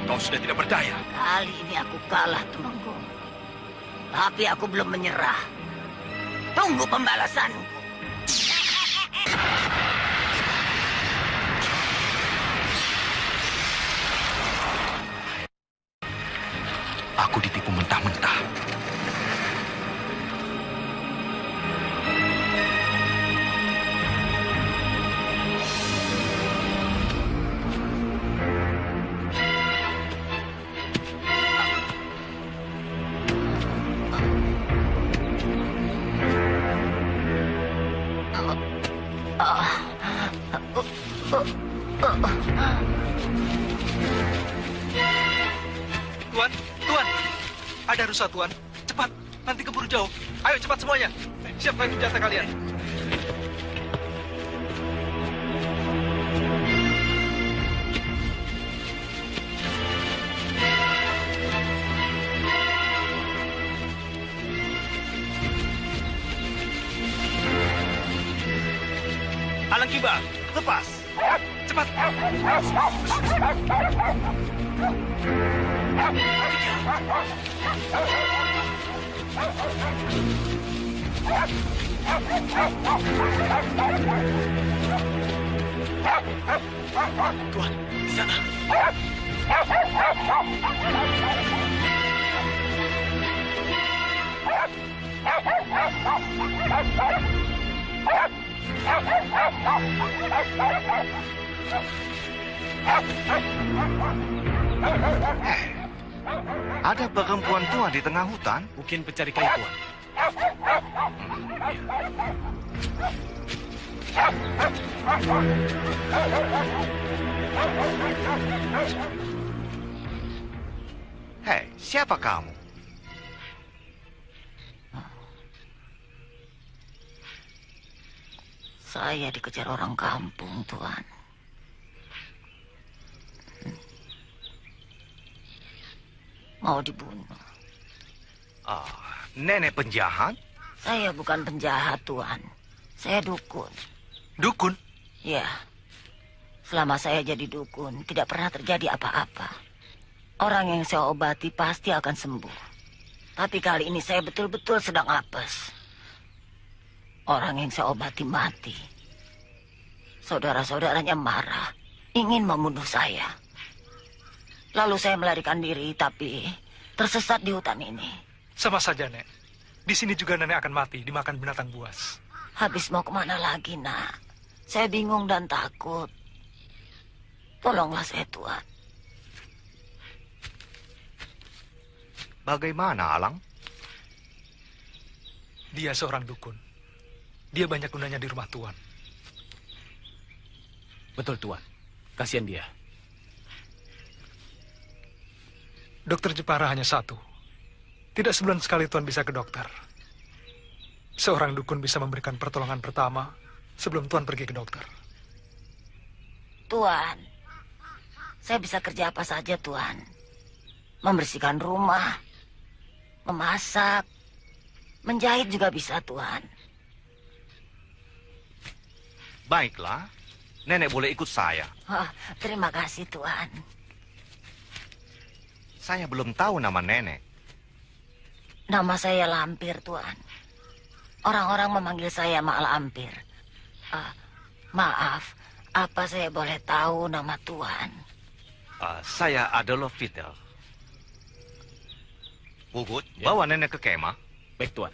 Kau sudah tidak berdaya. Kali ini aku kalah, Temenggung. Tapi aku belum menyerah. Tunggu pembalasanku. Aku ditipu mentah-mentah. Tuan, ada rusa, Tuan. Cepat, nanti keburu jauh. Ayo cepat semuanya. Siapkan senjata kalian. Alang kibar, lepas. Cepat. Tuan, di sana. Ada perempuan tua di tengah hutan? Mungkin pencari kayu, Tuan. Hei, siapa kamu? Saya dikejar orang kampung, Tuan. Mau dibunuh. Nenek penjahat? Saya bukan penjahat, Tuan. Saya dukun. Dukun? Ya. Selama saya jadi dukun, tidak pernah terjadi apa-apa. Orang yang saya obati pasti akan sembuh. Tapi kali ini saya betul-betul sedang apes. Orang yang saya obati mati. Saudara-saudaranya marah, ingin membunuh saya. Lalu saya melarikan diri, tapi tersesat di hutan ini. Sama saja, Nek. Di sini juga nenek akan mati, dimakan binatang buas. Habis mau kemana lagi, Nak? Saya bingung dan takut. Tolonglah saya, Tuan. Bagaimana, Alang? Dia seorang dukun. Dia banyak gunanya di rumah Tuan. Betul, Tuan. Kasihan dia. Dokter Jepara hanya satu. Tidak sebulan sekali Tuan bisa ke dokter. Seorang dukun bisa memberikan pertolongan pertama sebelum Tuan pergi ke dokter. Tuan, saya bisa kerja apa saja, Tuan. Membersihkan rumah, memasak, menjahit juga bisa, Tuan. Baiklah, nenek boleh ikut saya. Oh, terima kasih, Tuan. Saya belum tahu nama nenek. Nama saya Lampir, Tuan. Orang-orang memanggil saya Mak Lampir. Maaf, apa saya boleh tahu nama Tuan? Saya Adolf Hitler. Pugut, Ya. bawa nenek ke kemah. Baik, Tuan.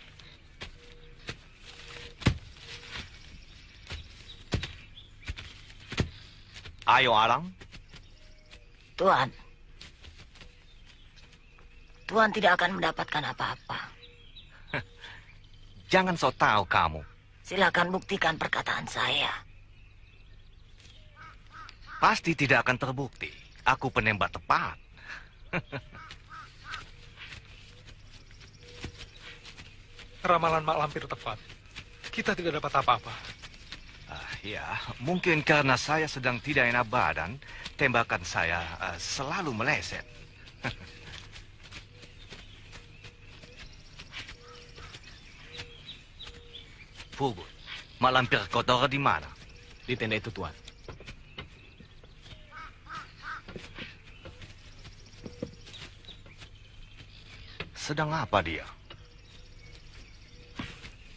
Ayo, Alang. Tuan. Tuan tidak akan mendapatkan apa-apa. Jangan sok tahu kamu. Silakan buktikan perkataan saya. Pasti tidak akan terbukti. Aku penembak tepat. Ramalan Mak Lampir tepat. Kita tidak dapat apa-apa. Ya, mungkin karena saya sedang tidak enak badan, tembakan saya selalu meleset. Pugut, Mak Lampir kotor di mana? Di tenda itu, Tuan. Sedang apa dia?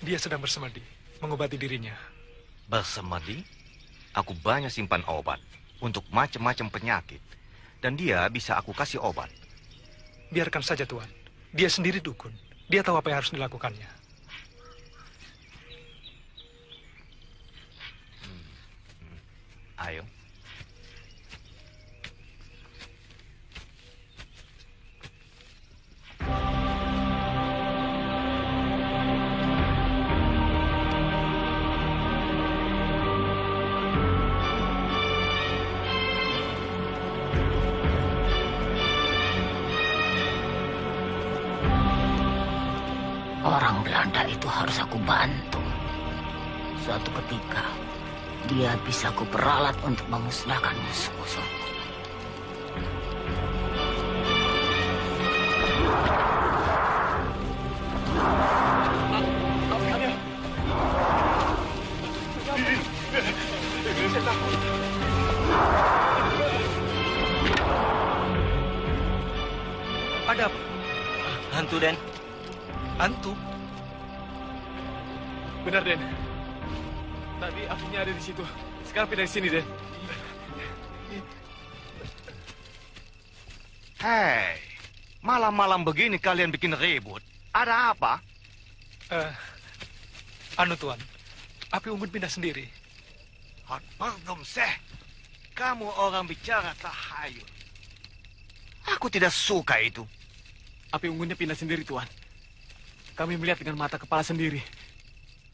Dia sedang bersemedi, mengobati dirinya. Bersemedi? Aku banyak simpan obat untuk macam-macam penyakit. Dan dia bisa aku kasih obat. Biarkan saja, Tuan. Dia sendiri dukun. Dia tahu apa yang harus dilakukannya. Ayo. Orang Belanda itu harus aku bantu. Suatu ketika, dia bisa kuperalat untuk memusnahkan musuh-musuhku. Ada apa? Hantu, Den. Hantu? Benar, Den. Tadi apinya ada di situ. Sekarang pindah di sini, Den. Hei, malam-malam begini kalian bikin ribut. Ada apa? Tuan. Api unggun pindah sendiri. Hot pardon, seh. Kamu orang bicara tahayul. Aku tidak suka itu. Api unggunnya pindah sendiri, Tuan. Kami melihat dengan mata kepala sendiri.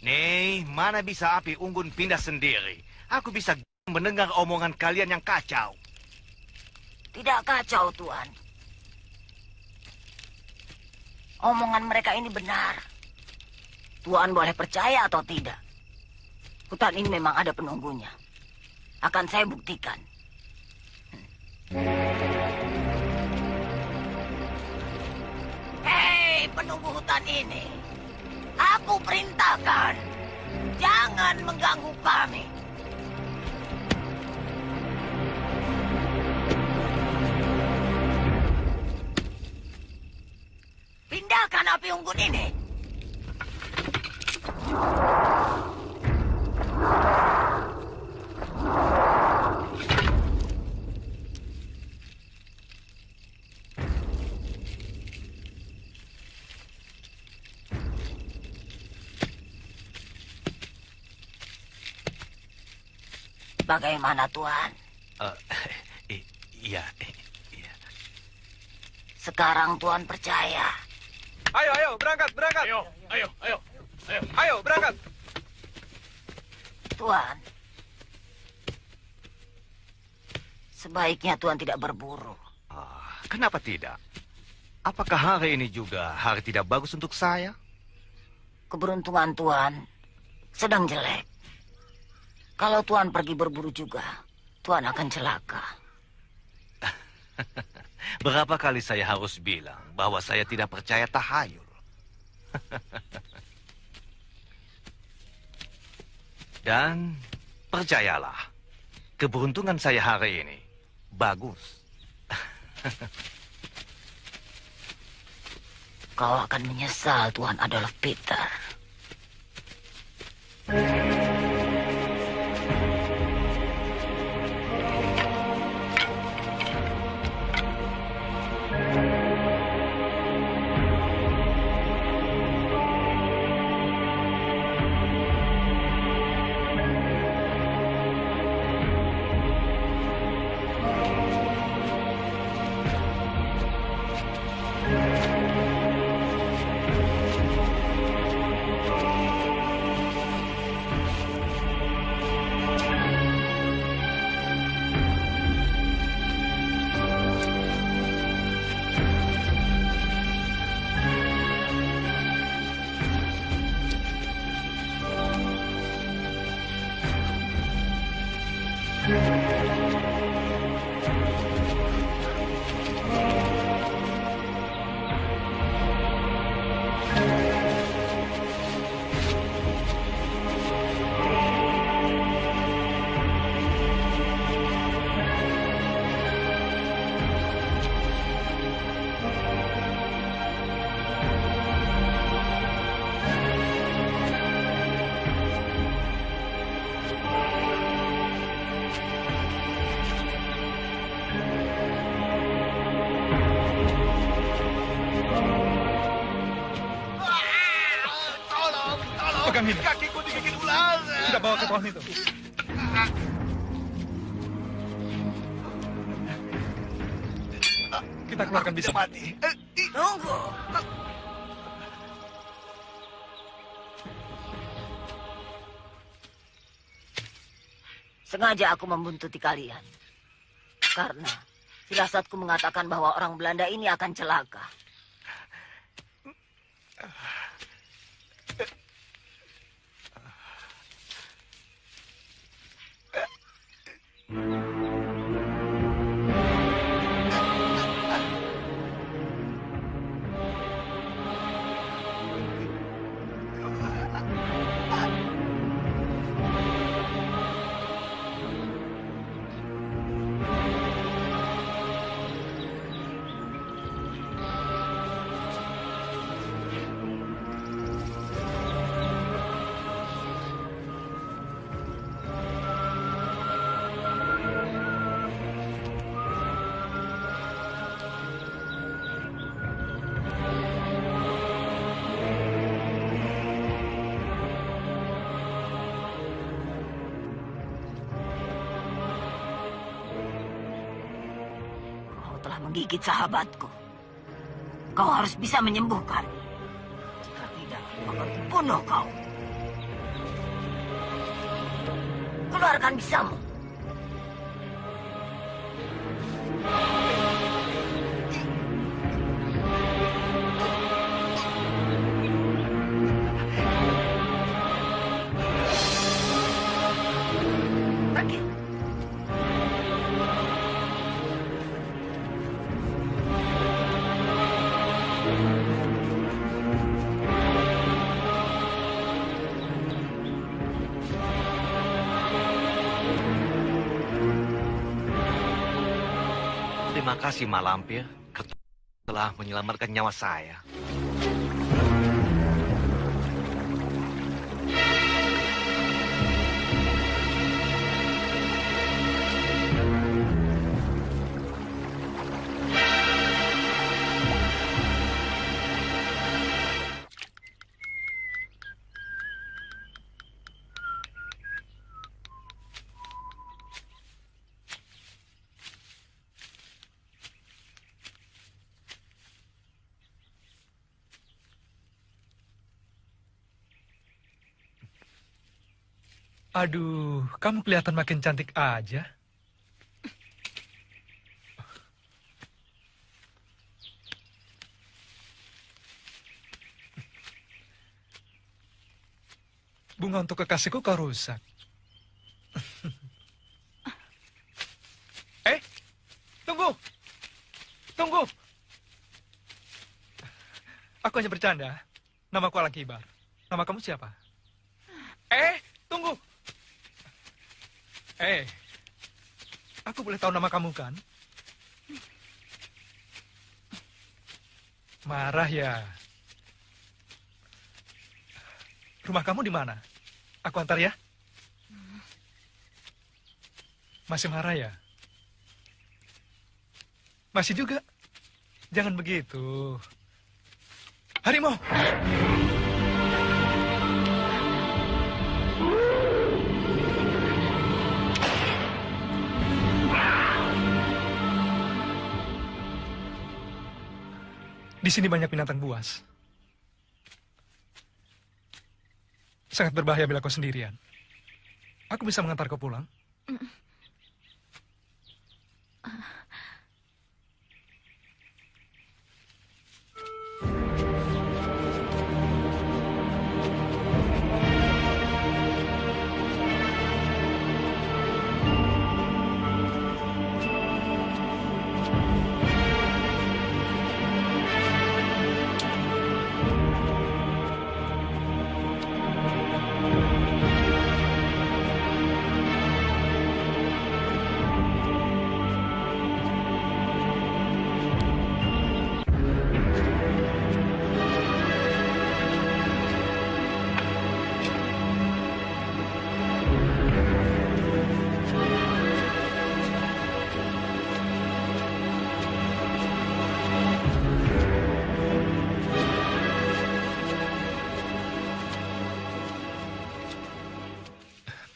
Nih, mana bisa api unggun pindah sendiri? Aku bisa mendengar omongan kalian yang kacau. Tidak kacau, Tuan. Omongan mereka ini benar. Tuan boleh percaya atau tidak. Hutan ini memang ada penunggunya. Akan saya buktikan. Hei, penunggu hutan ini. Aku perintahkan. Jangan mengganggu kami. Pindahkan api unggun ini. Bagaimana, Tuan? Iya. Sekarang Tuan percaya. Ayo, berangkat. Ayo, berangkat. Tuan, sebaiknya Tuan tidak berburu. Kenapa tidak? Apakah hari ini juga hari tidak bagus untuk saya? Keberuntungan Tuan sedang jelek. Kalau Tuan pergi berburu juga, Tuan akan celaka. Berapa kali saya harus bilang bahwa saya tidak percaya tahayul? Dan percayalah, keberuntungan saya hari ini bagus. Kau akan menyesal, Tuan Adolf Peter. kami. Kakiku digigit ular. Sudah bawa ke pohon itu. Kita keluarkan bisa. Mati. Tunggu. Sengaja aku membuntuti kalian. Karena firasatku mengatakan bahwa orang Belanda ini akan celaka. Telah menggigit sahabatku. Kau harus bisa menyembuhkan. Jika tidak, aku akan bunuh kau. Keluarkan bisamu. Pergi. Terima kasih, Mak Lampir. Kau telah menyelamatkan nyawa saya. Aduh, kamu kelihatan makin cantik aja. Bunga untuk kekasihku kau rusak. Tunggu. Tunggu. Aku hanya bercanda. Namaku Alang Kibar. Nama kamu siapa? Tunggu. Aku boleh tahu nama kamu kan? Marah ya? Rumah kamu di mana? Aku antar ya. Masih marah ya? Masih juga? Jangan begitu. Harimau! Di sini banyak binatang buas. Sangat berbahaya bila kau sendirian. Aku bisa mengantar kau pulang.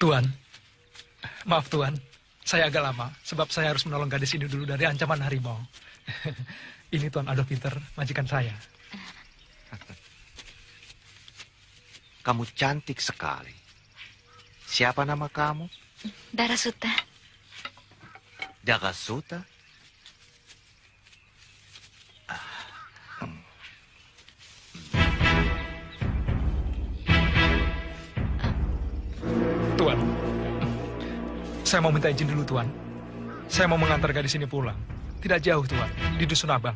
Tuan, maaf Tuan, saya agak lama sebab saya harus menolong gadis ini dulu dari ancaman harimau. Ini Tuan Adolf Peter, majikan saya. Kamu cantik sekali. Siapa nama kamu? Darasuta. Darasuta? Tuan, saya mau minta izin dulu Tuan. Saya mau mengantar gadis ini pulang. Tidak jauh Tuan, di Dusun Abang.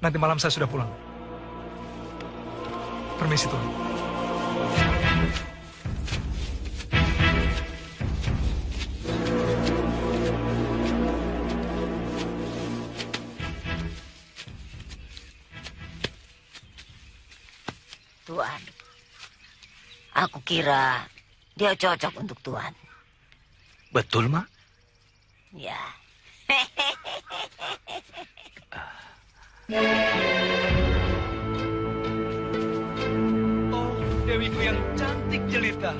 Nanti malam saya sudah pulang. Permisi Tuan. Tuan, aku kira dia cocok untuk Tuan. Betul, Mak? Ya. Oh, Dewiku yang cantik jelita.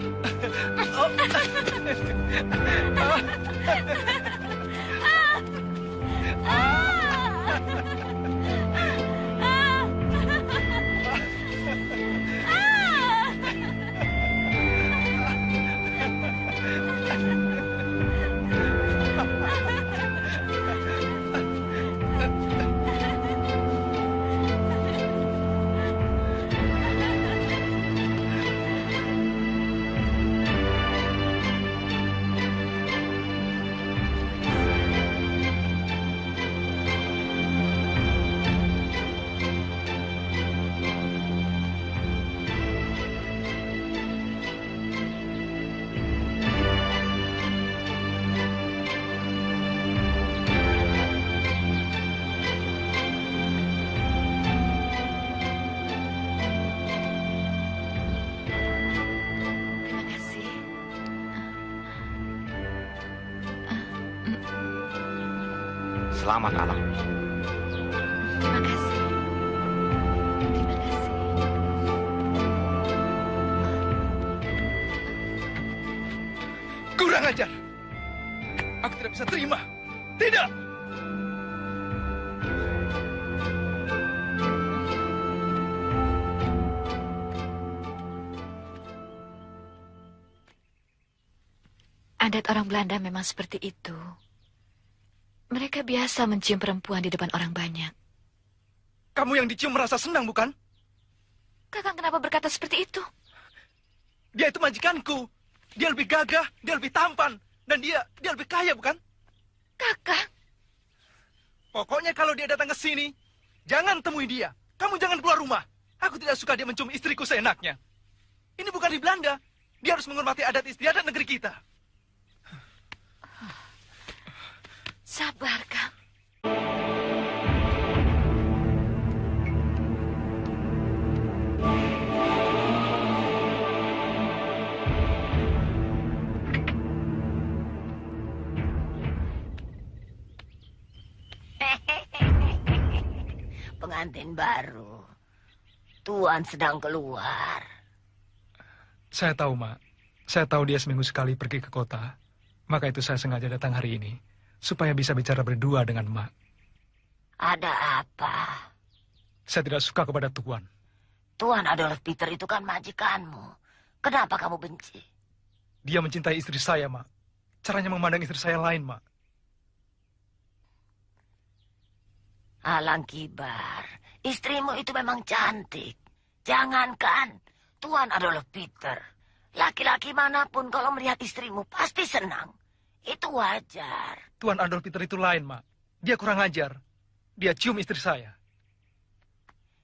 Terima kasih. Selamat malam. Terima kasih. Terima kasih. Kurang ajar. Aku tidak bisa terima. Tidak. Adat orang Belanda memang seperti itu. Mereka biasa mencium perempuan di depan orang banyak. Kamu yang dicium merasa senang, bukan? Kakang kenapa berkata seperti itu? Dia itu majikanku. Dia lebih gagah, dia lebih tampan. Dan dia lebih kaya, bukan? Kakang, Pokoknya kalau dia datang ke sini, jangan temui dia. Kamu jangan keluar rumah. Aku tidak suka dia mencium istriku seenaknya. Ini bukan di Belanda. Dia harus menghormati adat istiadat negeri kita. sabar, Kang. Pengantin baru. Tuan sedang keluar. Saya tahu, Mak. Saya tahu dia seminggu sekali pergi ke kota. Maka itu saya sengaja datang hari ini. Supaya bisa bicara berdua dengan Mak. Ada apa? Saya tidak suka kepada Tuan. Tuan Adolf Peter itu kan majikanmu. Kenapa kamu benci? Dia mencintai istri saya, Mak. Caranya memandang istri saya lain, Mak. Alang Kibar, istrimu itu memang cantik. Jangankan Tuan Adolf Peter. Laki-laki manapun kalau melihat istrimu pasti senang. Itu wajar. Tuan Adolf Peter itu lain, Mak. Dia kurang ajar. Dia cium istri saya.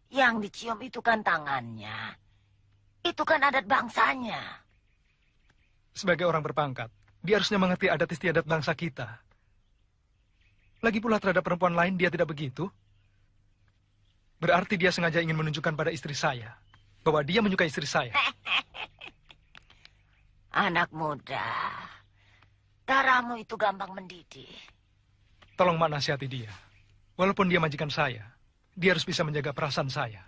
Yang dicium itu kan tangannya. Itu kan adat bangsanya. Sebagai orang berpangkat, dia harusnya mengerti adat istiadat bangsa kita. Lagi pula terhadap perempuan lain dia tidak begitu. Berarti dia sengaja ingin menunjukkan pada istri saya bahwa dia menyukai istri saya. Anak muda, darahmu itu gampang mendidih. Tolong Mak nasihati dia. Walaupun dia majikan saya, dia harus bisa menjaga perasaan saya.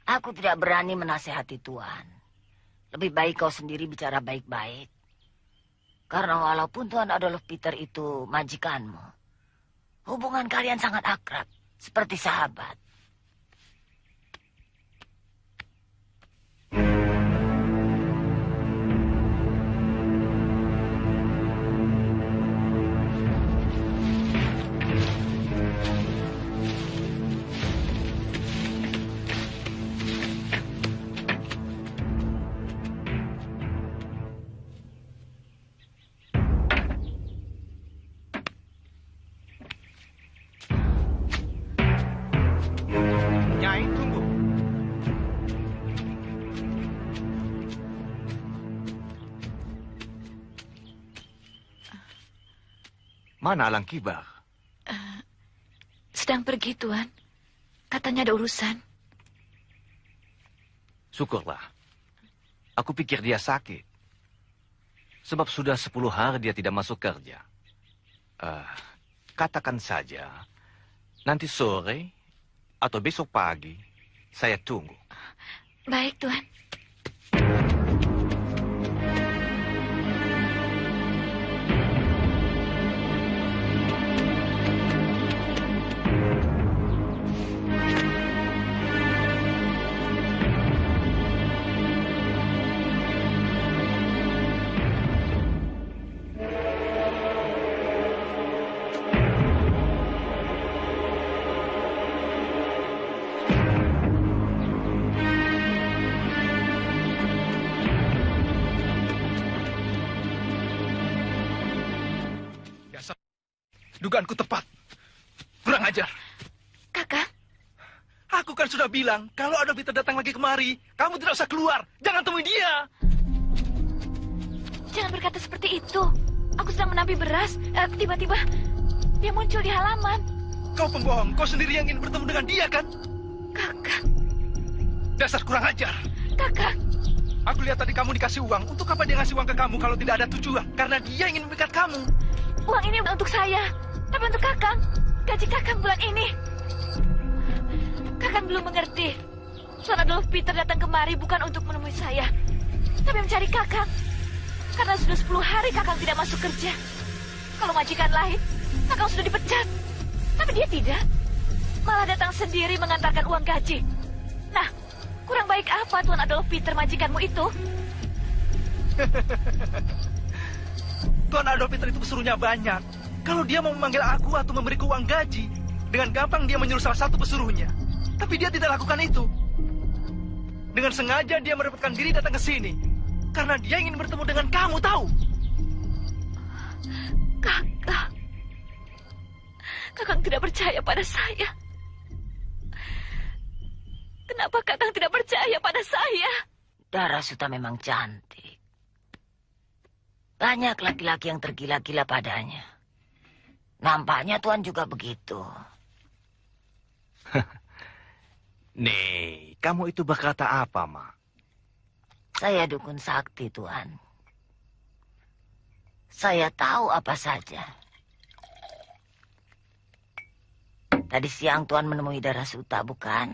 Aku tidak berani menasehati Tuan. Lebih baik kau sendiri bicara baik-baik. Karena walaupun Tuan Adolf Peter itu majikanmu, hubungan kalian sangat akrab, seperti sahabat. Nyai, tunggu. Mana Alang Kibar? Sedang pergi, Tuan. Katanya ada urusan. Syukurlah. Aku pikir dia sakit. Sebab sudah 10 hari dia tidak masuk kerja. Katakan saja, nanti sore atau besok pagi, saya tunggu. Baik, Tuan. Dugaanku tepat. Kurang ajar. Kakak, Aku kan sudah bilang, kalau Adolf Peter datang lagi kemari, kamu tidak usah keluar. Jangan temui dia. jangan berkata seperti itu. Aku sedang menampi beras. Tiba-tiba dia muncul di halaman. Kau pembohong. Kau sendiri yang ingin bertemu dengan dia, kan? Kakak, Dasar kurang ajar. kakak. Aku lihat tadi kamu dikasih uang. Untuk apa dia ngasih uang ke kamu kalau tidak ada tujuan? Karena dia ingin memikat kamu. Uang ini untuk saya. Tapi untuk kakak, gaji kakak bulan ini. Kakak belum mengerti. Tuan Adolf Peter datang kemari bukan untuk menemui saya, tapi mencari kakak. Karena sudah 10 hari kakak tidak masuk kerja. Kalau majikan lain, kakak sudah dipecat. Tapi dia tidak. Malah datang sendiri mengantarkan uang gaji. Nah, kurang baik apa Tuan Adolf Peter majikanmu itu? Tuan Adolf Peter itu pesuruhnya banyak. Kalau dia mau memanggil aku atau memberiku uang gaji, dengan gampang dia menyuruh salah satu pesuruhnya. Tapi dia tidak lakukan itu. Dengan sengaja dia merepotkan diri datang ke sini. Karena dia ingin bertemu dengan kamu, tahu? Kakak. Kakak tidak percaya pada saya. Kenapa kakak tidak percaya pada saya? Darasuta memang cantik. Banyak laki-laki yang tergila-gila padanya. Nampaknya Tuan juga begitu. Nih, kamu itu berkata apa, Ma? Saya dukun sakti, Tuan. Saya tahu apa saja. Tadi siang Tuan menemui Darasuta, bukan?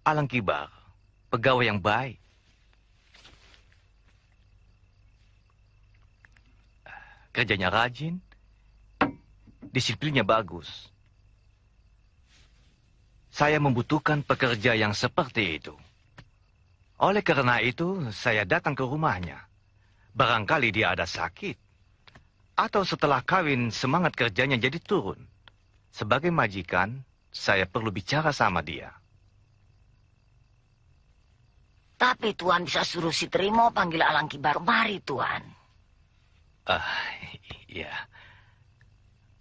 Alang Kibar, pegawai yang baik. Kerjanya rajin, disiplinnya bagus. Saya membutuhkan pekerja yang seperti itu. Oleh karena itu, saya datang ke rumahnya. Barangkali dia ada sakit. Atau setelah kawin, semangat kerjanya jadi turun. Sebagai majikan, saya perlu bicara sama dia. Tapi Tuan bisa suruh si Trimo panggil Alang Kibar. Mari, Tuan. Iya.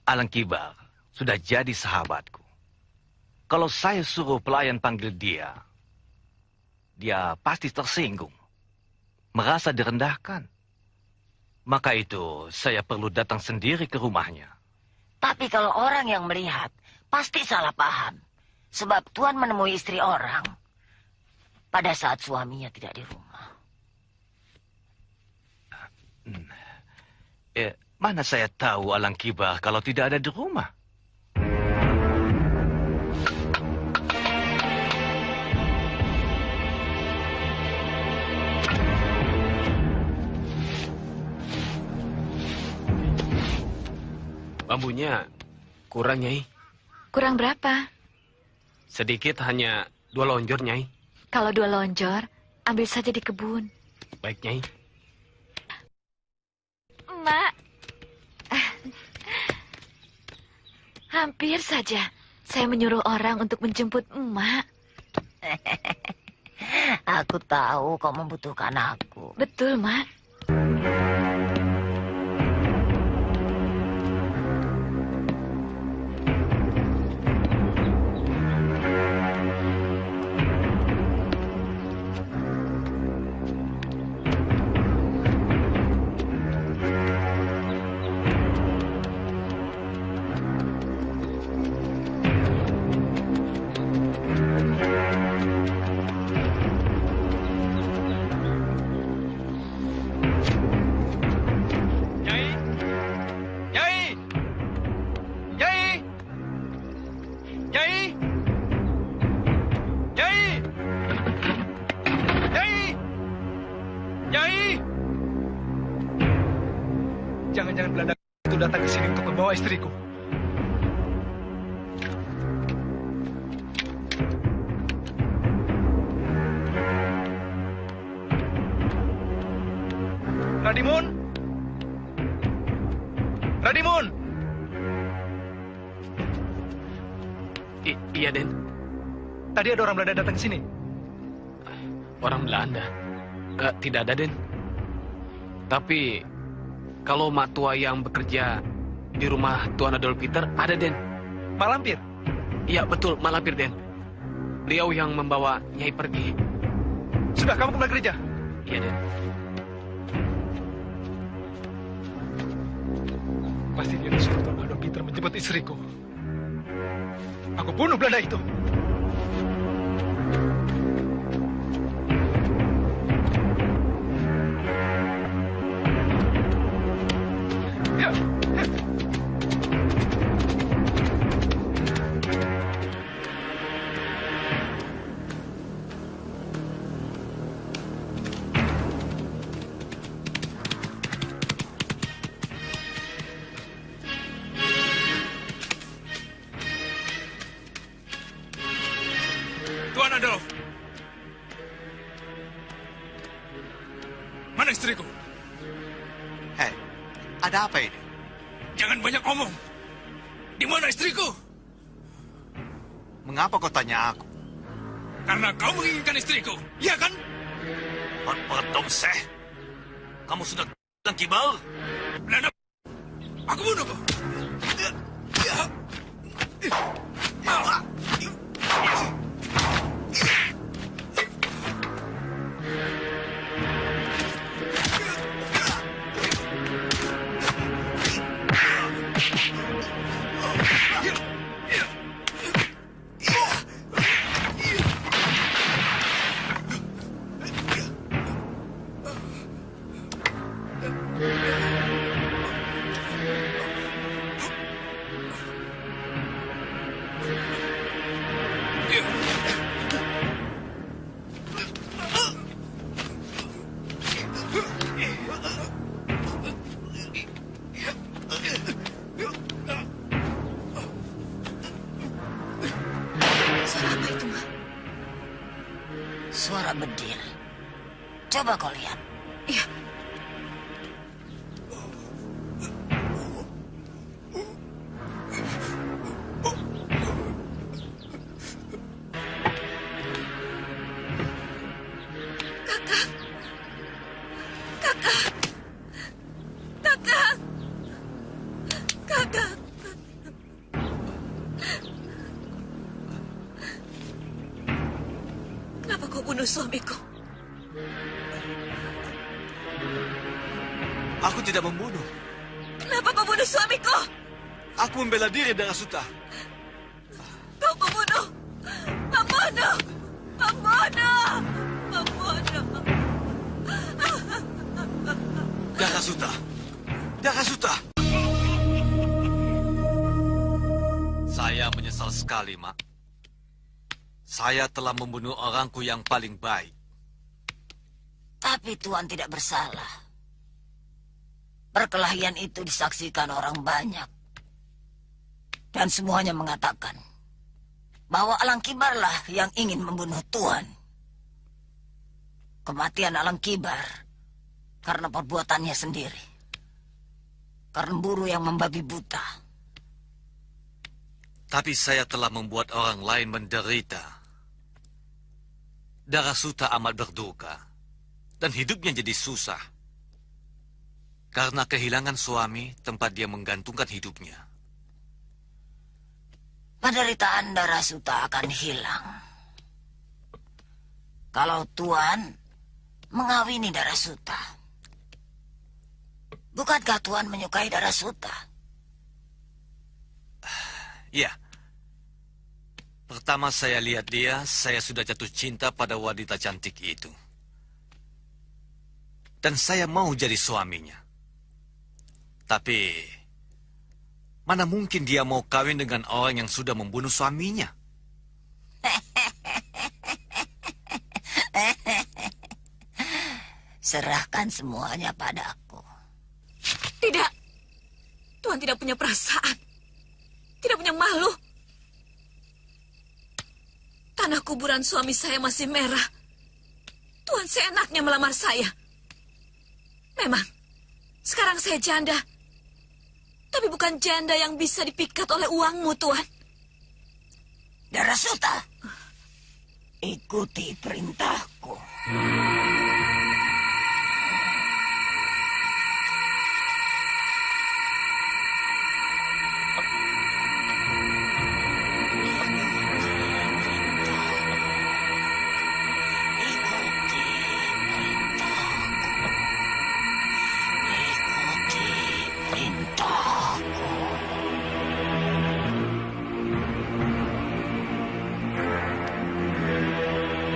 Alang Kibar sudah jadi sahabatku. Kalau saya suruh pelayan panggil dia, dia pasti tersinggung. Merasa direndahkan. Maka itu saya perlu datang sendiri ke rumahnya. Tapi kalau orang yang melihat, pasti salah paham. Sebab Tuan menemui istri orang pada saat suaminya tidak di rumah. Mana saya tahu Alang Kibar kalau tidak ada di rumah? Bambunya kurang, Nyai. Kurang berapa? Sedikit, hanya 2 lonjor, Nyai. Kalau 2 lonjor, ambil saja di kebun. Baik, Nyai. Mak. Hampir saja saya menyuruh orang untuk menjemput emak. Aku tahu kau membutuhkan aku. Betul, Mak. Nyai! Nyai! Nyai! Nyai! Nyai! Nyai! Nyai! Jangan-jangan Belanda itu datang ke sini untuk membawa istriku. Radimun! Radimun! Iya, Den. Tadi ada orang Belanda datang ke sini. Orang Belanda. Tidak ada, Den. Tapi kalau mak tua yang bekerja di rumah Tuan Adolf Peter ada, Den. Mak Lampir. Iya, betul, Mak Lampir, Den. Beliau yang membawa Nyai pergi. Sudah kamu kembali kerja. Iya, Den. Pasti dia disuruh Tuan Adolf Peter menjemput istriku. Aku bunuh Belanda itu. Ya. Tuan Adolf. Mana istriku? Hei, ada apa ini? Jangan banyak omong. Di mana istriku? Mengapa kau tanya aku? Karena kau menginginkan istriku, iya kan? Potong seh. Kamu sudah bilang kibal? Belanda, aku bunuh kau. Suara apa itu, Mak? Suara bedil. Coba kau lihat. Iya. Kenapa kau bunuh suamiku? Aku tidak membunuh. Kenapa kau bunuh suamiku? Aku membela diri, Darasuta. Kau pembunuh! Pembunuh! Pembunuh! Pembunuh! Darasuta. Darasuta. Saya menyesal sekali, Mak. Saya telah membunuh orangku yang paling baik. Tapi Tuan tidak bersalah. Perkelahian itu disaksikan orang banyak. Dan semuanya mengatakan bahwa Alang Kibarlah yang ingin membunuh Tuan. Kematian Alang Kibar karena perbuatannya sendiri. Karena buru yang membabi buta. Tapi saya telah membuat orang lain menderita. Darasuta amat berduka. Dan hidupnya jadi susah. Karena kehilangan suami tempat dia menggantungkan hidupnya. Penderitaan Darasuta akan hilang. Kalau Tuan mengawini Darasuta. Bukankah Tuan menyukai Darasuta? Ya. Pertama saya lihat dia, saya sudah jatuh cinta pada wanita cantik itu. Dan saya mau jadi suaminya. Tapi, mana mungkin dia mau kawin dengan orang yang sudah membunuh suaminya? Serahkan semuanya padaku. Tidak. Tuhan tidak punya perasaan. Tidak punya malu. Tanah kuburan suami saya masih merah. Tuhan seenaknya melamar saya. Memang, sekarang saya janda. Tapi bukan janda yang bisa dipikat oleh uangmu, Tuhan. Darasuta, ikuti perintahku.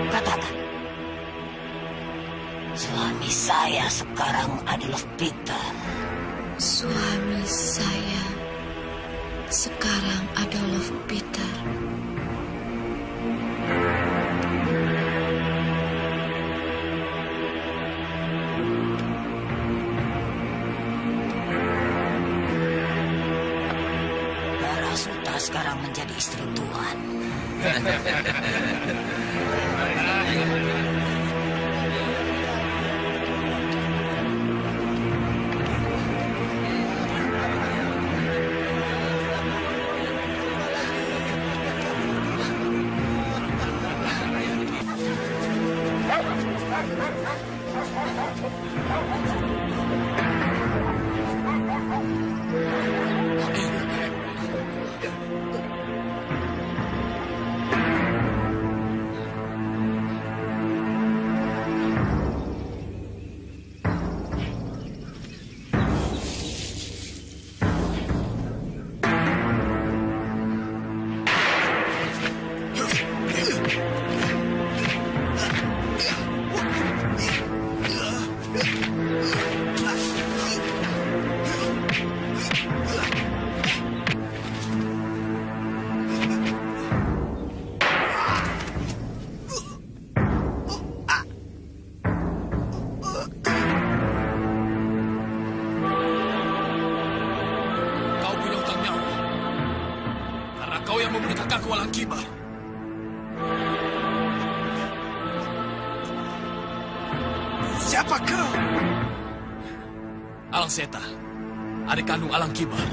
Katakan, suami saya sekarang adalah Peter. Suami saya sekarang Adolf Peter. Darasuta sekarang menjadi istri Tuan. Kau yang membunuh kakakku Alang Kibar. Siapa kau? Alang Seta, adik kandung Alang Kibar.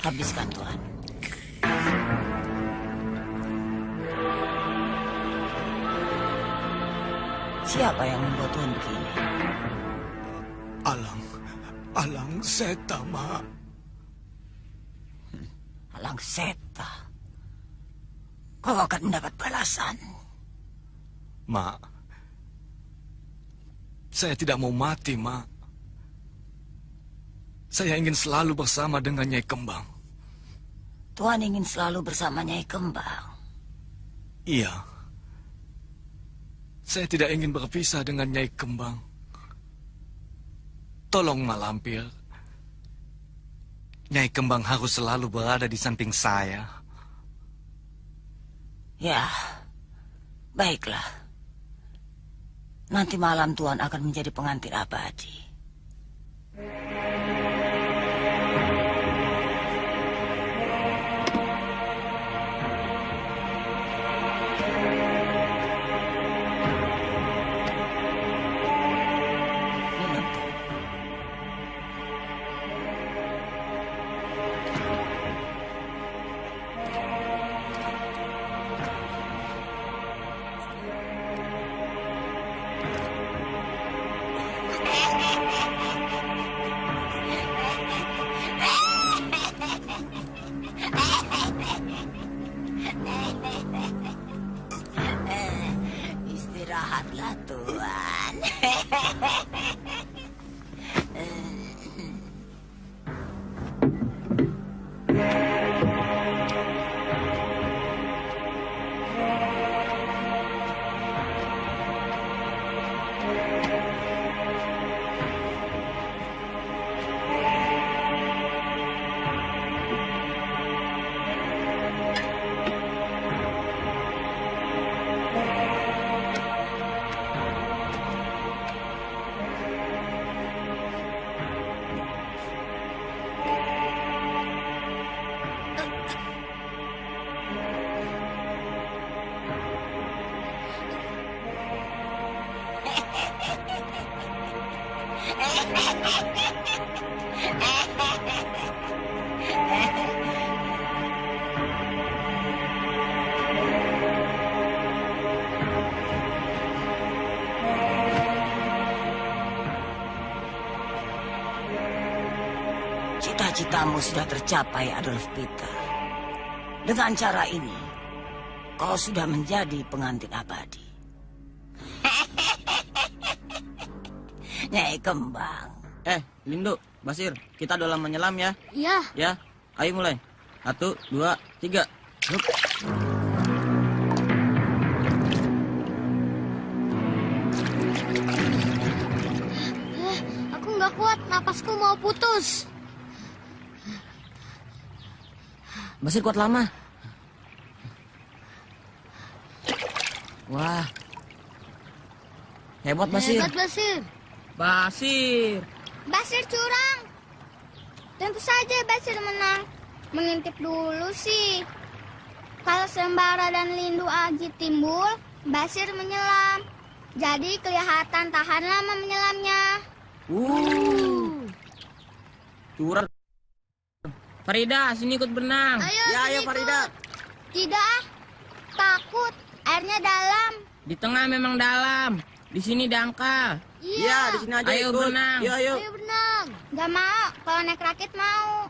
Habiskan, Tuan. Siapa yang membuat Tuan begini? Alang Seta, Mak. Alang Seta. Kau akan mendapat balasan. Mak, saya tidak mau mati, Mak. Saya ingin selalu bersama dengan Nyai Kembang. Tuan ingin selalu bersama Nyai Kembang. Iya. Saya tidak ingin berpisah dengan Nyai Kembang. Tolong Malampir. Nyai Kembang harus selalu berada di samping saya. Ya, baiklah. Nanti malam Tuan akan menjadi pengantin abadi. Minum, Tuan. Istirahatlah, Tuan. Cita-citamu sudah tercapai, Adolf Peter. Dengan cara ini, kau sudah menjadi pengantin abadi. Nyai Kembang. Lindo, Basir, kita dalam menyelam ya. Iya. Ya, ayo mulai. 1, 2, 3. Hup. Aku nggak kuat, napasku mau putus. Basir kuat lama. Wah. Hebat Basir. Hebat, Basir. Basir. Basir curang. Tentu saja Basir menang. Mengintip dulu sih. Kalau Sembara dan Lindu Aji timbul, Basir menyelam. Jadi kelihatan tahan lama menyelamnya. Curang. Farida, sini ikut berenang. Ayo, Ya, ayo sini Farida. ikut. Tidak, takut. Airnya dalam. Di tengah memang dalam. Di sini dangkal. Iya. di sini aja ayo ikut. Berenang. Ayo. Ayo berenang. Gak mau. Kalau naik rakit mau.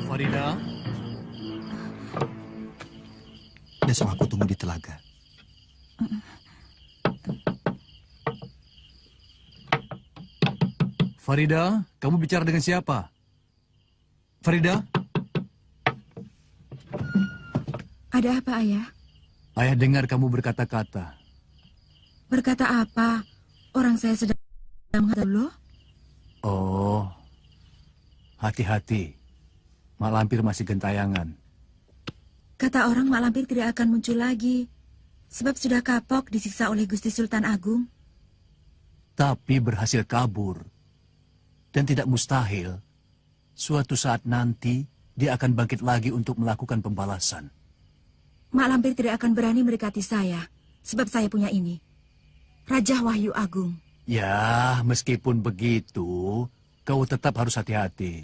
Farida, Besok aku tunggu di telaga. Farida, kamu bicara dengan siapa? Farida? Ada apa, Ayah? Ayah dengar kamu berkata-kata. Berkata apa? Orang saya sedang menghadap. Oh, hati-hati. Mak Lampir masih gentayangan. Kata orang Mak Lampir tidak akan muncul lagi. Sebab sudah kapok disiksa oleh Gusti Sultan Agung. Tapi berhasil kabur. Dan tidak mustahil, suatu saat nanti dia akan bangkit lagi untuk melakukan pembalasan. Mak Lampir tidak akan berani mendekati saya. Sebab saya punya ini. Raja Wahyu Agung. Ya, meskipun begitu, kau tetap harus hati-hati.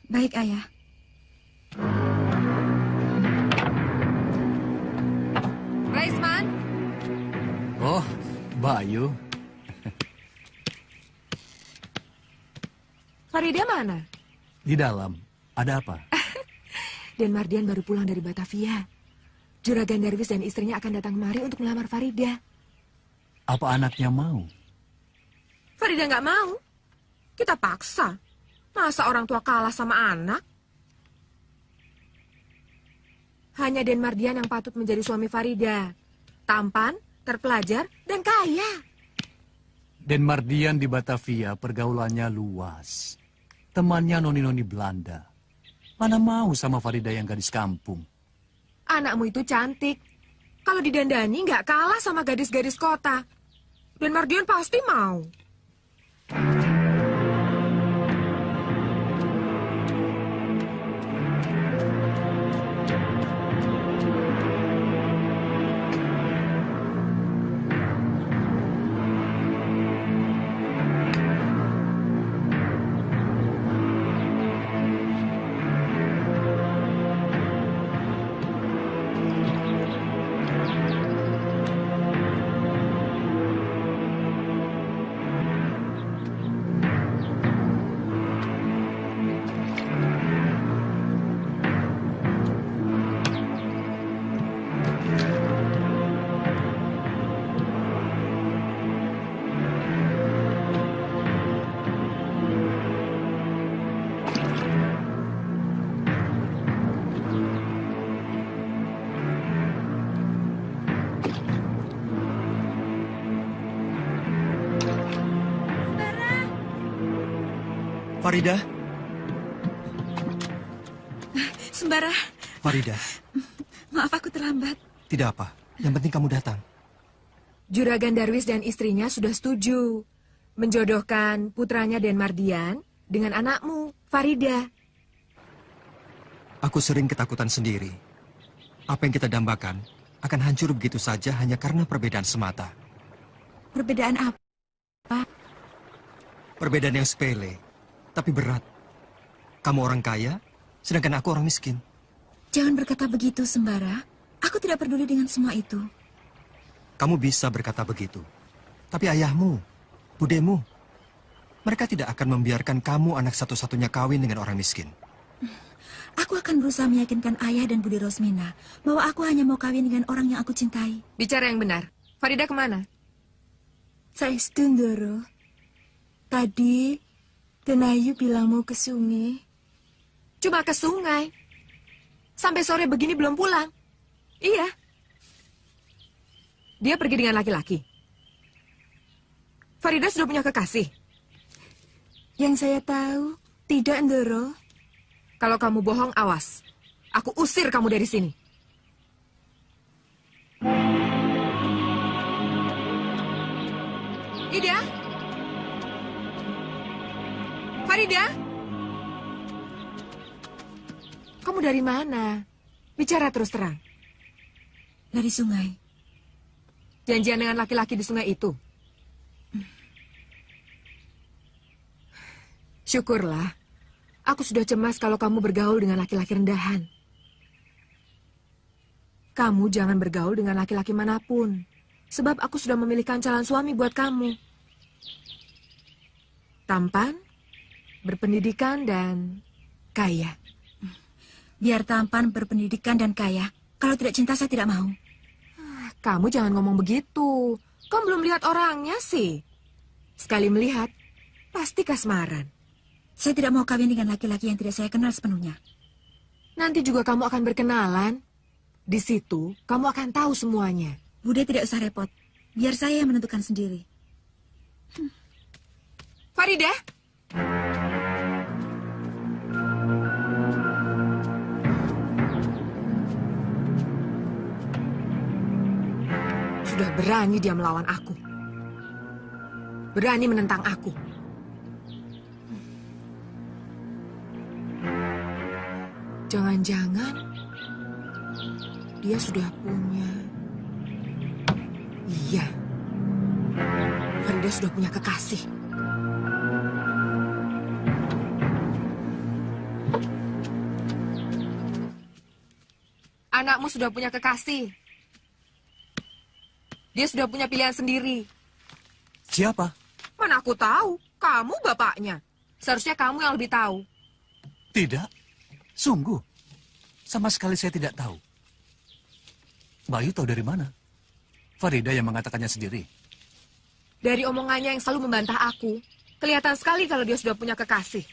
Baik, Ayah. Raisman? Oh, Bayu. Farida mana? Di dalam. Ada apa? Dan Mardian baru pulang dari Batavia. Juragan Darwis dan istrinya akan datang kemari untuk melamar Farida. Apa anaknya mau? Farida nggak mau. Kita paksa. Masa orang tua kalah sama anak? Hanya Den Mardian yang patut menjadi suami Farida. Tampan, terpelajar, dan kaya. Den Mardian di Batavia pergaulannya luas. Temannya noni-noni Belanda. Mana mau sama Farida yang gadis kampung? Anakmu itu cantik. Kalau didandani nggak kalah sama gadis-gadis kota. Den Mardian pasti mau. Farida? Sembara. Farida. Maaf aku terlambat. Tidak apa. Yang penting kamu datang. Juragan Darwis dan istrinya sudah setuju menjodohkan putranya Den Mardian dengan anakmu, Farida. Aku sering ketakutan sendiri. Apa yang kita dambakan akan hancur begitu saja hanya karena perbedaan semata. Perbedaan apa? Perbedaan yang sepele, tapi berat. Kamu orang kaya, sedangkan aku orang miskin. Jangan berkata begitu, Sembara. Aku tidak peduli dengan semua itu. Kamu bisa berkata begitu. Tapi ayahmu, budemu, mereka tidak akan membiarkan kamu anak satu-satunya kawin dengan orang miskin. Aku akan berusaha meyakinkan ayah dan Budi Rosmina bahwa aku hanya mau kawin dengan orang yang aku cintai. Bicara yang benar. Farida kemana? Saestu, Ndoro. Tadi, Tenayu bilang mau ke sungai. Cuma ke sungai? Sampai sore begini belum pulang? Iya. Dia pergi dengan laki-laki. Farida sudah punya kekasih? Yang saya tahu, tidak, Ndoro. Kalau kamu bohong, awas. Aku usir kamu dari sini. Ida? Farida? Kamu dari mana? Bicara terus terang. Dari sungai. Janjian dengan laki-laki di sungai itu? Syukurlah. Aku sudah cemas kalau kamu bergaul dengan laki-laki rendahan. Kamu jangan bergaul dengan laki-laki manapun. Sebab aku sudah memilihkan calon suami buat kamu. Tampan, berpendidikan, dan kaya. Biar tampan, berpendidikan, dan kaya. Kalau tidak cinta, saya tidak mau. Kamu jangan ngomong begitu. Kamu belum lihat orangnya sih. Sekali melihat, Pasti kasmaran. Saya tidak mau kawin dengan laki-laki yang tidak saya kenal sepenuhnya. Nanti juga kamu akan berkenalan. Di situ, kamu akan tahu semuanya. Bude tidak usah repot. Biar saya yang menentukan sendiri. Farida? Sudah berani dia melawan aku. Berani menentang aku. Jangan-jangan dia sudah punya... Iya, Farida sudah punya kekasih. Anakmu sudah punya kekasih. Dia sudah punya pilihan sendiri. Siapa? Mana aku tahu? Kamu bapaknya. Seharusnya kamu yang lebih tahu. Tidak. Sungguh. Sama sekali saya tidak tahu. Bayu tahu dari mana? Farida yang mengatakannya sendiri. Dari omongannya yang selalu membantah aku, kelihatan sekali kalau dia sudah punya kekasih.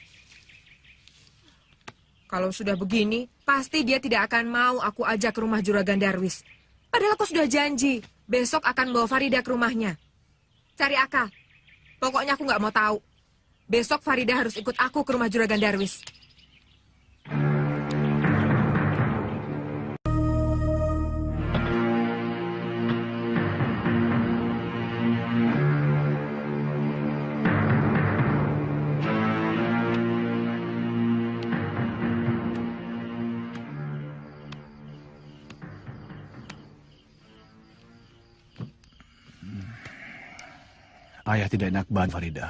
Kalau sudah begini, pasti dia tidak akan mau aku ajak ke rumah Juragan Darwis. Padahal aku sudah janji, besok akan bawa Farida ke rumahnya. Cari akal. Pokoknya aku nggak mau tahu. Besok Farida harus ikut aku ke rumah Juragan Darwis. Ayah tidak enak badan, Farida.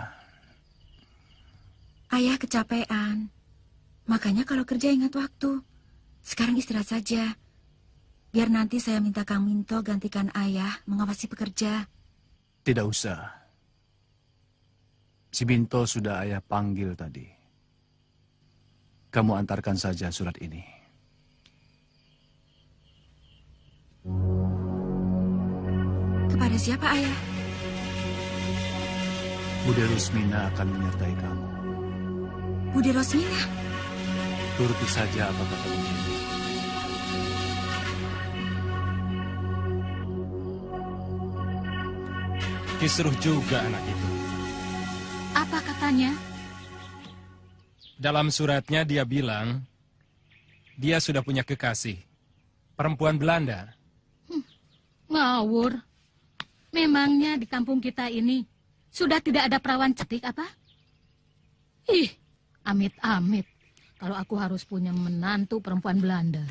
Ayah kecapean. Makanya kalau kerja ingat waktu. Sekarang istirahat saja. Biar nanti saya minta Kang Minto gantikan ayah mengawasi pekerja. Tidak usah. Si Minto sudah ayah panggil tadi. Kamu antarkan saja surat ini. Kepada siapa, ayah? Bude Rusmina akan menyertai kamu. Bude Rosmina? Turuti saja apa kata Bude. Kisruh juga anak itu. Apa katanya? Dalam suratnya dia bilang, dia sudah punya kekasih. Perempuan Belanda. Ngawur. Memangnya di kampung kita ini sudah tidak ada perawan cantik apa? Ih, amit-amit. Kalau aku harus punya menantu perempuan Belanda.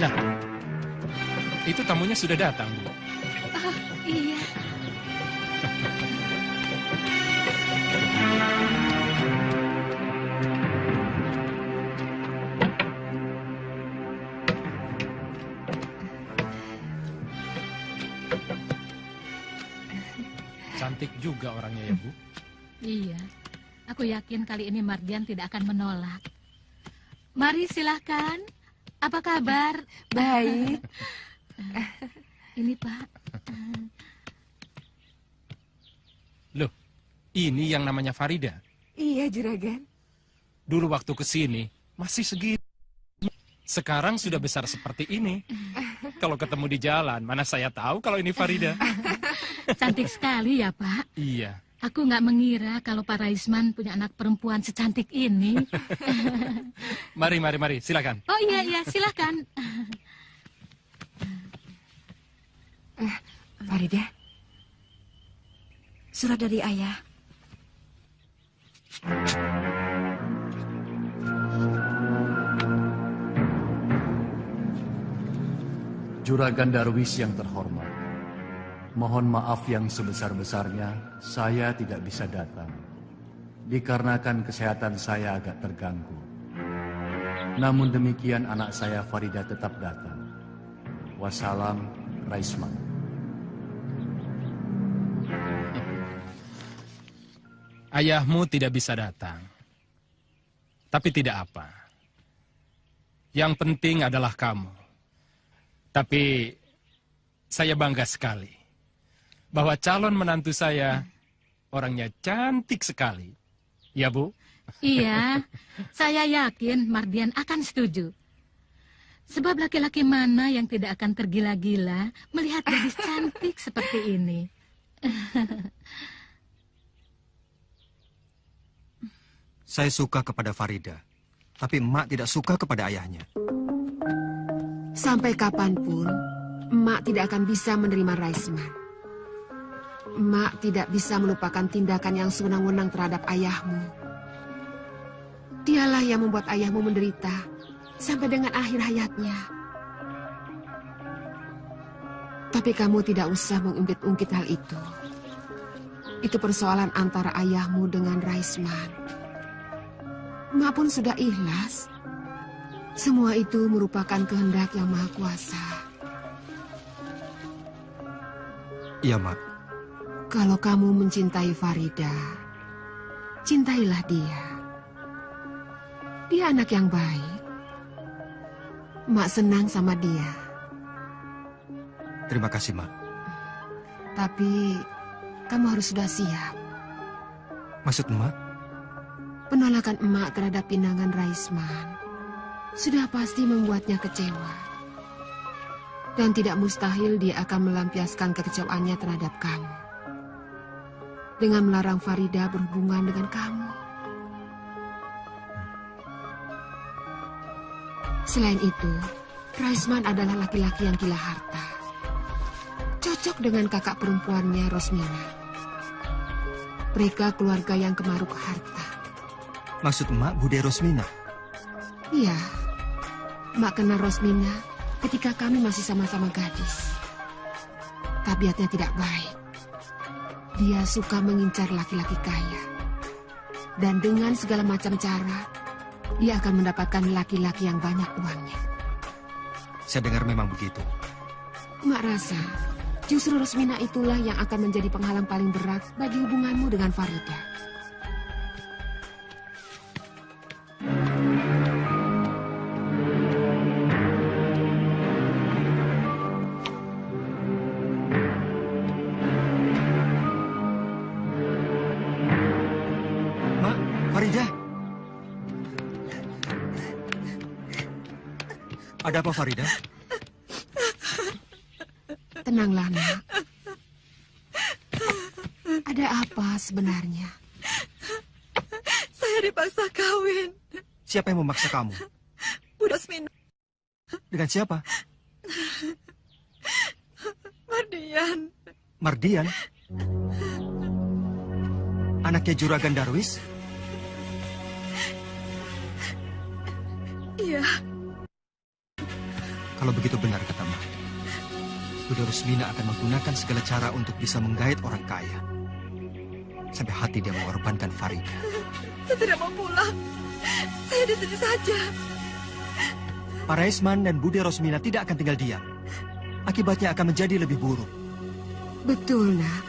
Nah, itu tamunya sudah datang, Bu. Ah, iya. Cantik juga orangnya ya, Bu. Iya, aku yakin kali ini Mardian tidak akan menolak. Mari silahkan. Apa kabar? Baik. Ini Pak. Loh, ini yang namanya Farida. Iya, Juragan. Dulu waktu kesini masih segini. Sekarang sudah besar seperti ini. Kalau ketemu di jalan, mana saya tahu kalau ini Farida. Cantik sekali ya, Pak. Iya. Aku nggak mengira kalau Pak Raisman punya anak perempuan secantik ini. Mari, silakan. Oh iya, silakan. Farida. Surat dari ayah. Juragan Darwis yang terhormat. Mohon maaf yang sebesar-besarnya, saya tidak bisa datang. Dikarenakan kesehatan saya agak terganggu. Namun demikian anak saya Farida tetap datang. Wassalam, Raisman. Ayahmu tidak bisa datang. Tapi tidak apa. Yang penting adalah kamu. Tapi saya bangga sekali bahwa calon menantu saya orangnya cantik sekali. Ya, Bu? Iya, saya yakin Mardian akan setuju. Sebab laki-laki mana yang tidak akan tergila-gila melihat gadis cantik seperti ini. Saya suka kepada Farida, tapi emak tidak suka kepada ayahnya. Sampai kapanpun, emak tidak akan bisa menerima Raisman. Emak tidak bisa melupakan tindakan yang sewenang-wenang terhadap ayahmu. Dialah yang membuat ayahmu menderita sampai dengan akhir hayatnya. Tapi kamu tidak usah mengungkit-ungkit hal itu. Itu persoalan antara ayahmu dengan Raisman. Emak pun sudah ikhlas. Semua itu merupakan kehendak yang maha kuasa. Iya, Mak. Kalau kamu mencintai Farida, cintailah dia. Dia anak yang baik. Mak senang sama dia. Terima kasih, Mak. Tapi kamu harus sudah siap. Maksud emak? Penolakan emak terhadap pinangan Raisman sudah pasti membuatnya kecewa. Dan tidak mustahil dia akan melampiaskan kekecewaannya terhadap kamu dengan melarang Farida berhubungan dengan kamu. Selain itu, Raisman adalah laki-laki yang gila harta. Cocok dengan kakak perempuannya, Rosmina. Mereka keluarga yang kemaruk harta. Maksud emak Bude Rosmina? Iya, emak kenal Rosmina ketika kami masih sama-sama gadis. Tabiatnya tidak baik. Dia suka mengincar laki-laki kaya. Dan dengan segala macam cara, dia akan mendapatkan laki-laki yang banyak uangnya. Saya dengar memang begitu. Emak rasa, justru Rosmina itulah yang akan menjadi penghalang paling berat bagi hubunganmu dengan Farida. Farida? Ada apa, Farida? Tenanglah, Nak. Ada apa sebenarnya? Saya dipaksa kawin. Siapa yang memaksa kamu? Bu Rosmina. Dengan siapa? Mardian. Mardian? Anaknya Juragan Darwis? Iya. Kalau begitu benar kata Mak, Bude Rosmina akan menggunakan segala cara untuk bisa menggait orang kaya. Sampai hati dia mengorbankan Farida. Saya tidak mau pulang. Saya di sini saja. Pak Raisman dan Bude Rosmina tidak akan tinggal diam. Akibatnya akan menjadi lebih buruk. Betul, Nak.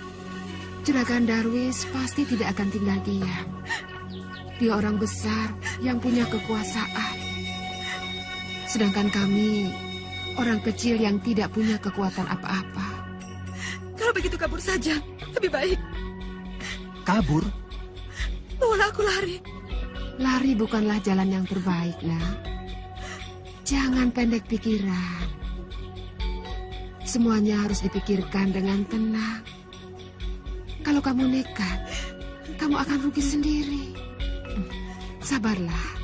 Juragan Darwis pasti tidak akan tinggal diam. Dia orang besar yang punya kekuasaan. Sedangkan kami, orang kecil yang tidak punya kekuatan apa-apa. Kalau begitu kabur saja, lebih baik. Kabur? Bawalah aku lari. Lari bukanlah jalan yang terbaik, Nak. Jangan pendek pikiran. Semuanya harus dipikirkan dengan tenang. Kalau kamu nekat, kamu akan rugi sendiri. Sabarlah.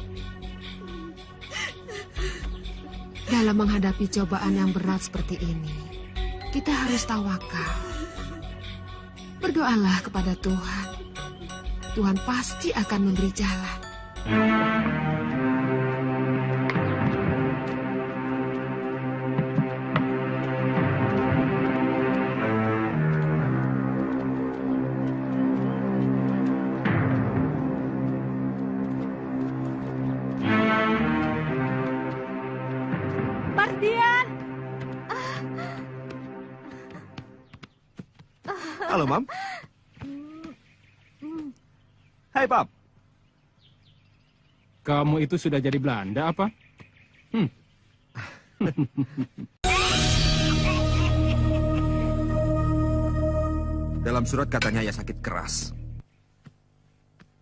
Dalam menghadapi cobaan yang berat seperti ini, kita harus tawakal. Berdoalah kepada Tuhan. Tuhan pasti akan memberi jalan. Mardian! Halo, Mam. Hai, Pap. Kamu itu sudah jadi Belanda apa? Dalam surat katanya ayah sakit keras.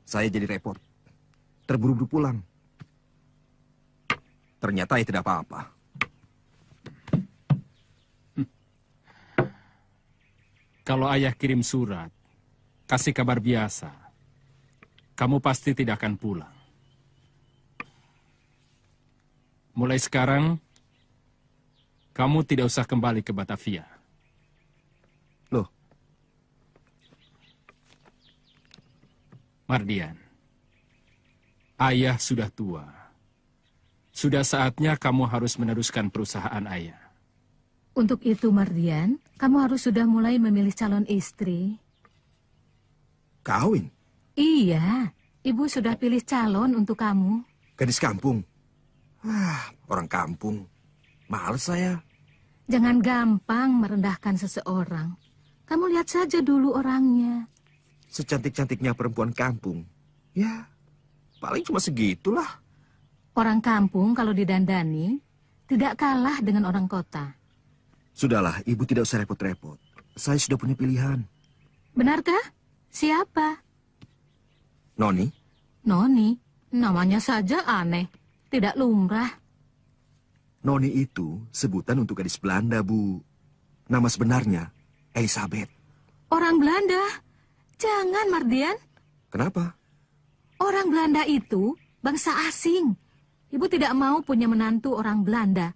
Saya jadi repot. Terburu-buru pulang. Ternyata ayah tidak apa-apa. Kalau ayah kirim surat, kasih kabar biasa, kamu pasti tidak akan pulang. Mulai sekarang, kamu tidak usah kembali ke Batavia. Loh? Mardian, ayah sudah tua. Sudah saatnya kamu harus meneruskan perusahaan ayah. Untuk itu, Mardian, kamu harus sudah mulai memilih calon istri. Kawin? Iya, ibu sudah pilih calon untuk kamu. Gadis kampung? Orang kampung. Males saya. Jangan gampang merendahkan seseorang. Kamu lihat saja dulu orangnya. Secantik-cantiknya perempuan kampung. Ya, paling cuma segitulah. Orang kampung kalau didandani, tidak kalah dengan orang kota. Sudahlah, ibu tidak usah repot-repot. Saya sudah punya pilihan. Benarkah? Siapa? Noni? Noni? Namanya saja aneh. Tidak lumrah. Noni itu sebutan untuk gadis Belanda, Bu. Nama sebenarnya Elizabeth. Orang Belanda? Jangan, Mardian. Kenapa? Orang Belanda itu bangsa asing. Ibu tidak mau punya menantu orang Belanda.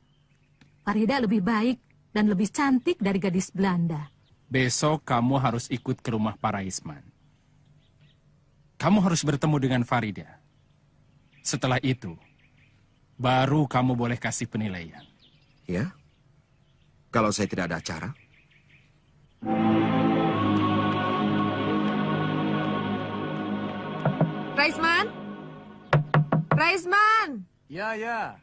Farida lebih baik dan lebih cantik dari gadis Belanda. Besok kamu harus ikut ke rumah Pak Raisman. Kamu harus bertemu dengan Farida. Setelah itu, baru kamu boleh kasih penilaian. Ya? Kalau saya tidak ada acara? Raisman? Raisman! Ya, ya.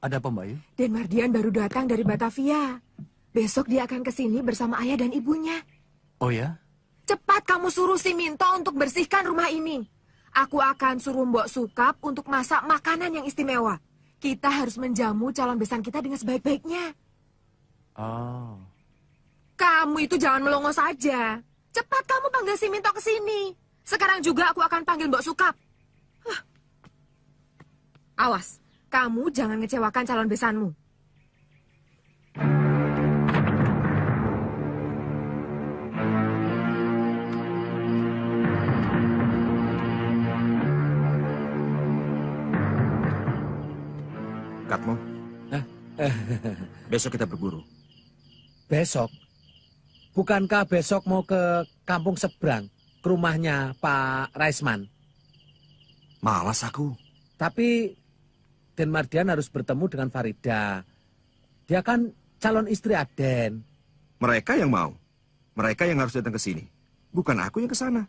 Ada apa, Mbak Yu? Den Mardian baru datang dari Batavia. Besok dia akan ke sini bersama ayah dan ibunya. Oh ya? Cepat kamu suruh si Minto untuk bersihkan rumah ini. Aku akan suruh Mbok Sukap untuk masak makanan yang istimewa. Kita harus menjamu calon besan kita dengan sebaik-baiknya. Oh. Kamu itu jangan melongo saja. Cepat kamu panggil si Minto ke sini. Sekarang juga aku akan panggil Mbok Sukap. Awas, kamu jangan ngecewakan calon besanmu. Katmo, besok kita berburu. Besok? Bukankah besok mau ke kampung seberang, ke rumahnya Pak Raisman? Malas aku. Tapi Den Mardian harus bertemu dengan Farida. Dia kan calon istri Aden. Mereka yang mau. Mereka yang harus datang ke sini. Bukan aku yang ke sana.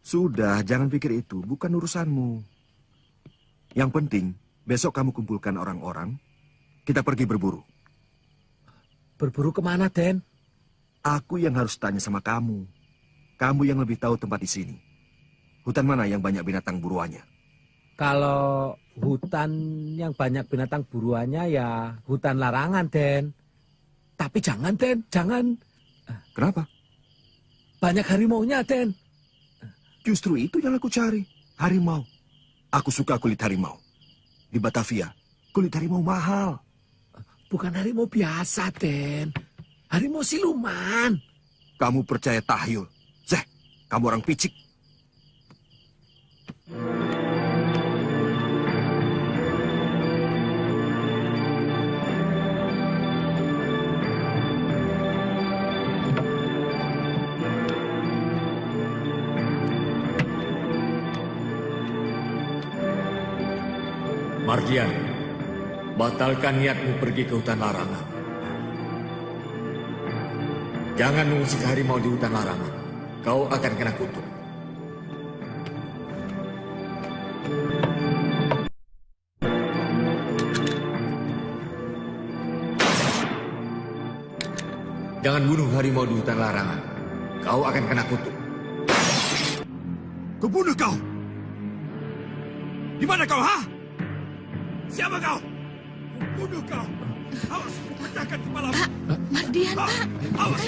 Sudah, jangan pikir itu. Bukan urusanmu. Yang penting, besok kamu kumpulkan orang-orang. Kita pergi berburu. Berburu kemana, Den? Aku yang harus tanya sama kamu. Kamu yang lebih tahu tempat di sini. Hutan mana yang banyak binatang buruannya? Kalau hutan yang banyak binatang buruannya ya hutan larangan, Den. Tapi jangan, Den. Jangan. Kenapa? Banyak harimaunya, Den. Justru itu yang aku cari. Harimau. Aku suka kulit harimau. Di Batavia, kulit harimau mahal. Bukan harimau biasa, Den. Harimau siluman. Kamu percaya tahyul. Zeh, kamu orang picik. Mardian, batalkan niatmu pergi ke hutan larangan. Jangan mengusik harimau di hutan larangan. Kau akan kena kutuk. Jangan bunuh harimau di hutan larangan. Kau akan kena kutuk. Kubunuh kau! Di mana kau, ha? Siapa kau? Kubunuh kau! Awas, pecahkan kepalamu! Pak, Mardian, Pak. Awas!